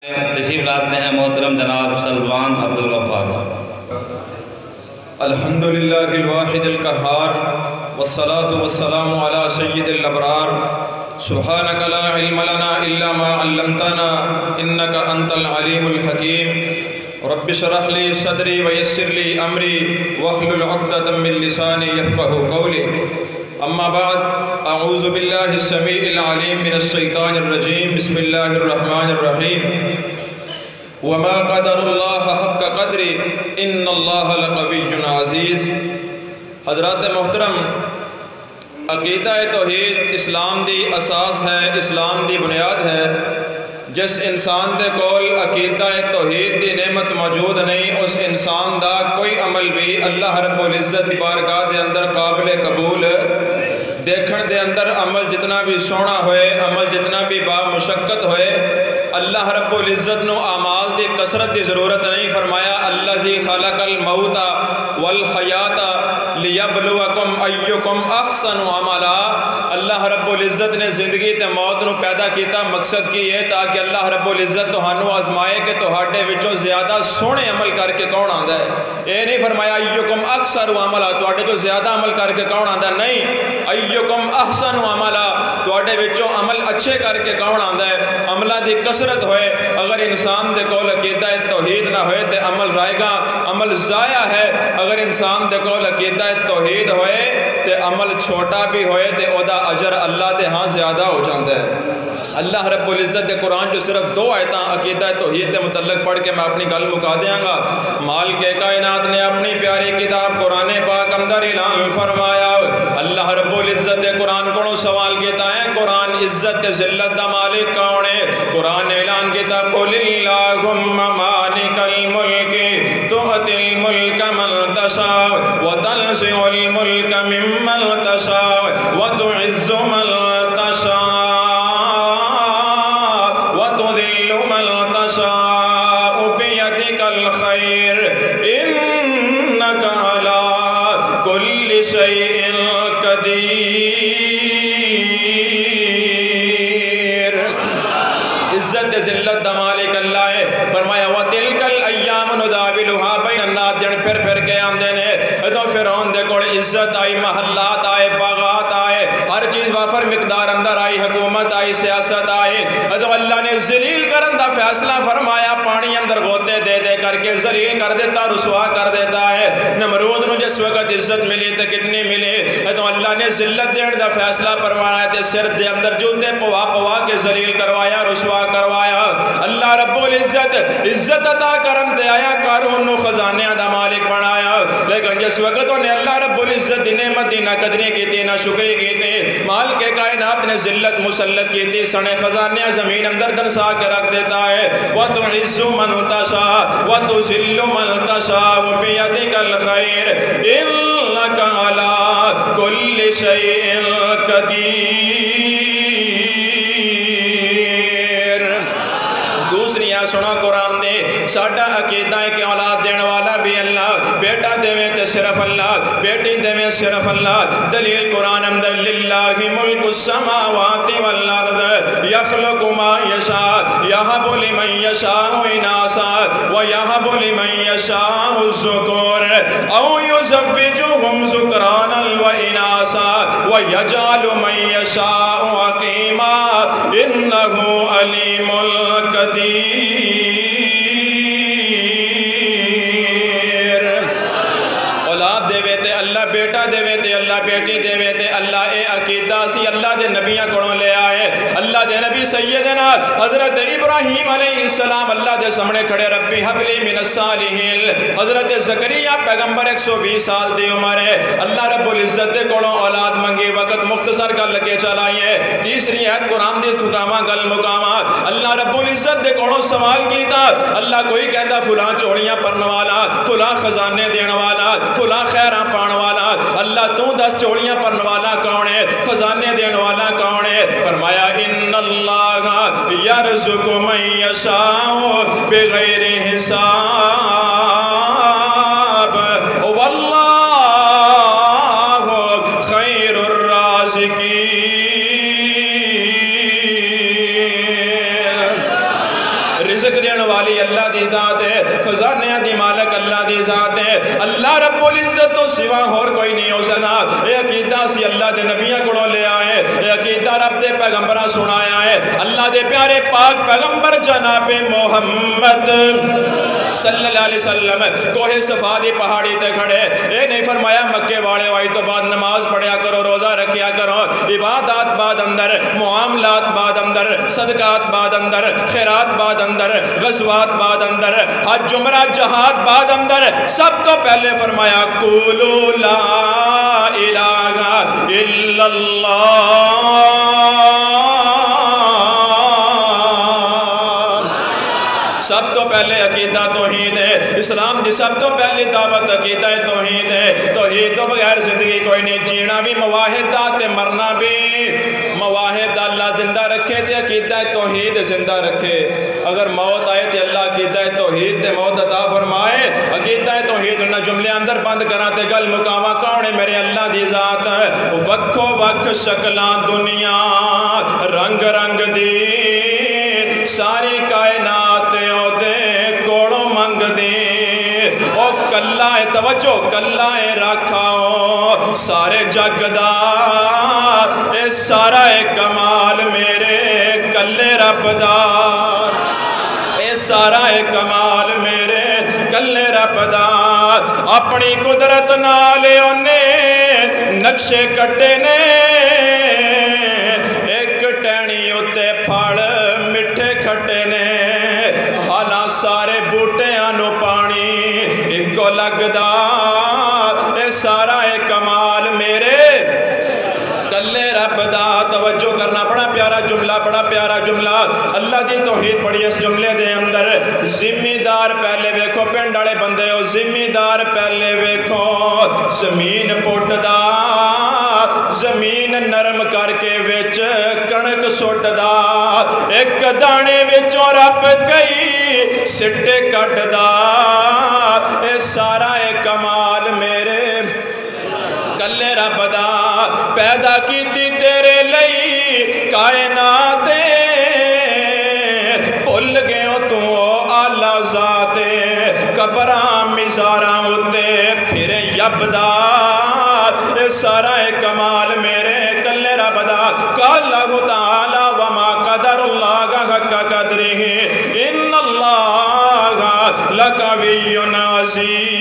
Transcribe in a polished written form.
تشریف لاتے ہیں محترم جناب سلمان الحمدللہ الواحد القہار والصلاة والسلام علی سید الابرار سبحانک لا علم لنا الا ما علمتنا انک انت العلیم الحکیم رب اشرح لی صدری ویسر لی امری واحلل عقدۃ من لسانی یفقہوا قولی اما بعد اعوذ باللہ السمیع العلیم من الشیطان الرجیم بسم اللہ الرحمن الرحیم وما قدر اللہ حق قدر ان اللہ لقوی عزیز۔ حضرات محترم، عقیدہ توحید اسلام دی اساس ہے، اسلام دی بنیاد ہے۔ جس انسان دے کول عقیدہ توحید دی نعمت موجود نہیں، اس انسان دا کوئی عمل بھی اللہ رب العزت دی بارگاہ دے اندر قابل قبول دیکھن دے اندر عمل جتنا بھی سونا ہوئے، عمل جتنا بھی با مشقت ہوئے، اللہ رب العزت نو اعمال دی کثرت دی ضرورت نہیں۔ فرمایا الذی خلق الموت والحیات لیبلوکم ایکم احسن عملا۔ اللہ رب العزت نے زندگی تے موت نو پیدا کیتا، مقصد کی ہے تاکہ اللہ رب العزت تہانوں آزمائے کہ تہاڈے وچوں زیادہ سونے عمل کر کے کون آندا ہے۔ اے نہیں فرمایا ایکم اکثر عملا، تہاڈے جو زیادہ عمل کر کے کون آندا ہے، نہیں، ایکم احسن عملا، تہاڈے وچوں عمل اچھے کر کے کون آندا ہے۔ عملاں دی کثرت ہوئے، اگر انسان دے کول عقیدہ توحید نہ ہوئے تے عمل رائے گا، عمل ضائع ہے۔ اگر انسان دے کول عقیدہ توحید ہوئے تے عمل چھوٹا بھی ہوئے تے او دا اجر اللہ دے ہاں زیادہ ہو جاندہ ہے۔ اللہ رب العزت دے قرآن جو صرف 2 آیتاں عقیدہ توحید دے متعلق پڑھ کے میں اپنی گل مکا دیاں گا۔ مالک کائنات نے اپنی پیاری کتاب قرآن پاک اندر اعلان فرمایا، اللہ رب العزت دے قرآن کو سوال کیتا ہے، قرآن عزت تے ذلت دا مالک کون ہے؟ قرآن نے اعلان کیتا قل اللہم مالک الملک تؤتی الملک من تشاء وتنزع الملک ممن تشاء وتعز من تشاء وتذل من تشاء بيدك الخير إنك على كل شيء قدير۔ عزت ذلت دا مالک اللہ ہے۔ فرمایا وَتِلْكَ الْأَيَّامُ نُدَاوِلُهَا بَيْنَ النَّاسِ، دن پھر کے آندے نے ادو فرعون دے کول عزت آئی، محلات آئے، باغات آئے، ہر چیز وافر مقدار اندر آئی، حکومت آئی، سیاست آئی، ادو اللہ نے ذلیل کرن دا فیصلہ فرمایا، پانی اندر غوطے دے دے کر کے ذلیل کر دیتا، رسوا کر دیتا ہے۔ نمرود نو جس وقت عزت ملی تے کتنی ملی، ادو اللہ نے ذلت دین دا فیصلہ فرمایا تے سر دے اندر جوتے پوا پوا کے ذلیل کروایا، رسوا کروایا۔ اللہ رب العزت عزت عطا کرن دے آیا، قارون نو خزانے دا مالک بنایا، لیکن جس وقت انہیں اللہ رب العزت دی نعمت دی نہ قدری کی تھی، نہ شکری کی تھی، مال کے کائنات نے ذلت مسلط کی تھی، سنے خزانے زمین اندر دنسا کے رکھ دیتا ہے۔ وَتُعِزُّ مَنْ تَشَاءُ وَتُذِلُّ مَنْ تَشَاءُ بِيَدِكَ الْخَيْرُ إِنَّكَ عَلَى كُلِّ شَيْءٍ قَدِيرٌ۔ دوسری آیت سنا قرآن دے، ساڈا عقیدہ ہے کہ اولاد دین والا بھی اللہ، بیٹا دیوے تے صرف اللہ، بیٹی دیوے صرف اللہ۔ دلیل قرآن اندر للہ ملک السماوات والارض یخلق ما یشاء یہب لمن یشاء اناسا ویہب لمن یشاء الذکور او یزوجہم ذکرانا واناسا ویجعل من یشاء عقیما انہ علیم قدیر۔ اولاد دیوے تے اللہ، بیٹا دیوے تے اللہ، بیٹی دیوے تے اللہ، اے عقیدہ سی اللہ دے نبیاں کڑوں لے آئے۔ اللہ دے نبی سیدنا حضرت ابراہیم علیہ السلام اللہ دے سامنے کھڑے، ربی حبلی من الصالحین۔ حضرت زکریا پیغمبر 120 سال دی عمر ہے، اللہ رب العزت دے کڑوں اولاد منگی، وقت مختصر کر لگے چلائیے۔ تیسری آیت قرآن دے چھٹاما گل مقامہ، اللہ رب العزت دے کڑوں سوال کیتا، اللہ کوئی کہتا فلاں چوڑیاں پرن والا، فلاں خزانے دین والا، فلاں خیراں پان والا، اللہ تو دس چوڑیاں پرن والا کون ہے، خزانے دین والا کون ہے؟ فرمایا ان اللہ یرزق من یشاء بغیر حساب واللہ خیر الرازقین۔ رزق دین والی اللہ دی ذات ہے، خزانے دی مالک اللہ دی ذات ہے، اللہ رب العزت تو سوا اور کوئی نہیں ہو سکتا۔ اے عقیدہ سی اللہ دے نبیاں کو لے آئے، اے عقیدہ رب دے پیغمبرہ سنایا ہے، اللہ دے پیارے پاک پیغمبر جناب محمد صلی اللہ علیہ وسلم کوہ صفا دی پہاڑی تے کھڑے، اے نہیں فرمایا مکے والے وائی تو بعد نماز پڑھیا کرو، روزہ رکھیا کرو، عبادات بعد اندر، معاملات بعد اندر، صدقات بعد اندر، خیرات بعد اندر، غزوات بعد اندر، حج عمرہ جہاد بعد اندر، سب تو پہلے فرمایا قولوا لا الہ الا اللہ۔ سب تو پہلے عقیدہ توحید ہے، اسلام دی سب تو پہلی دعوت عقیدہ توحید ہے۔ توحید تو بغیر زندگی کوئی نہیں، جینا بھی مواحد دا تے مرنا بھی مواحد دا۔ اللہ زندہ رکھے تے عقیدہ توحید زندہ رکھے، اگر موت آئے تے اللہ عقیدہ توحید تے موت عطا فرمائے۔ عقیدہ توحید انہاں جملے اندر بند کرا تے گل مقامہ کون ہے؟ میرے اللہ دی ذات ہے، وکھو وکھ شکلاں دنیا رنگ رنگ دی، ساری کائنات کوڑوں منگ دی، او کلہ توجہ کلہ رکھاؤ سارے جگ دا، اے سارا کمال میرے کلے رب دا، اے سارا کمال میرے کلے رب دا۔ اپنی قدرت نالے انہیں نقشے کٹے نے، ایک ٹہنی اتے پھڑ مٹھے کھٹے نے، سارے بوٹیاں پانی ایک کو لگدا، اے سارا کمال میرے کلے رب دا۔ توجہ کرنا، بڑا پیارا جملہ، بڑا پیارا جملہ، اللہ دی توحید پڑھی اس جملے دے اندر۔ ذمہ دار پہلے ویکھو، پنڈ والے بندے ہو، ذمہ دار پہلے ویکھو، زمین پٹ دا، زمین نرم کر کے وچ کنک سٹ دا، ایک دانے وچوں رب کئی سٹے کٹ دا، اے سارا کمال میرے کلے رب دا۔ پیدا کیتی تیرے لئی کائنات، بھول گئے ہو تو آلہ ذات، قبراں مزاراں ہوتے پھر یبدا، اے سارا کمال میرے کلے رب دا۔ قال اللہ تعالی وما قدر اللہ حق قدرہ ان اللہ لقوی عزیز۔